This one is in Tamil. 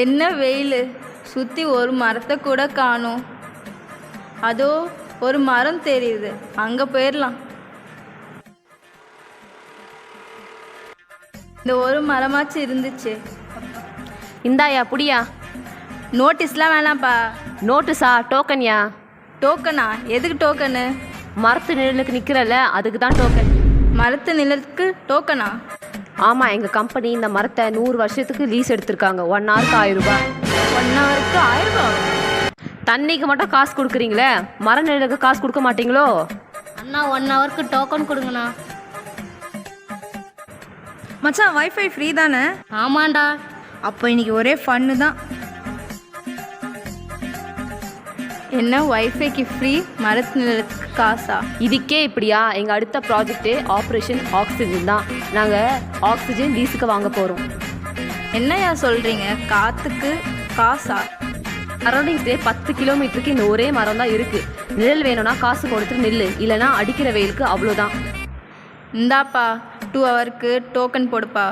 என்ன வெயில், சுற்றி ஒரு மரத்தை கூட காணோம். அதோ ஒரு மரம் தெரியுது, அங்கே போயிடலாம். இந்த ஒரு மரமாச்சு இருந்துச்சு. இந்தாயா புடியா. நோட்டீஸ்லாம் வேணாம்ப்பா. நோட்டீஸா? டோக்கன்யா? டோக்கனா? எதுக்கு டோக்கனு? மரத்து நிழலுக்கு நிற்கிறல்ல, அதுக்கு தான் டோக்கன். மரத்து நிலத்துக்கு டோக்கனா? ஆமாம், எங்கள் கம்பெனி இந்த மரத்தை 100 வருஷத்துக்கு லீஸ் எடுத்திருக்காங்க. 1 ஹவருக்கு 1000 ரூபாய். 1 ஹவருக்கு 1000 ரூபா? தண்ணிக்கு மட்டும் காசு கொடுக்குறீங்களே, மர நிழலுக்கு காசு கொடுக்க மாட்டீங்களோ? அண்ணா 1 ஹவருக்கு டோக்கன் கொடுங்கண்ணா. மச்சான், வைஃபை ஃப்ரீ தானே? ஆமாண்டா. அப்போ இன்னைக்கு ஒரே ஃபன்னு தான். என்ன வைஃபைக்கு ஃப்ரீ, மரத்து நிலத்துக்கு காசா? இதுக்கே இப்படியா? எங்கள் அடுத்த ப்ராஜெக்ட்டு ஆப்ரேஷன் ஆக்சிஜன் தான். நாங்கள் ஆக்சிஜன் லீஸுக்கு வாங்க போகிறோம். என்னையா சொல்கிறீங்க? காற்றுக்கு காசா? சரௌண்டிங்ஸ்லேயே 10 கிலோமீட்டருக்கு இந்த ஒரே மரம் தான் இருக்குது. நிழல் வேணும்னா காசு கொடுத்துட்டு நில்லு, இல்லைனா அடிக்கிற வெயிலுக்கு அவ்வளோதான். இந்தாப்பா, 2 ஹவருக்கு டோக்கன் போடுப்பா.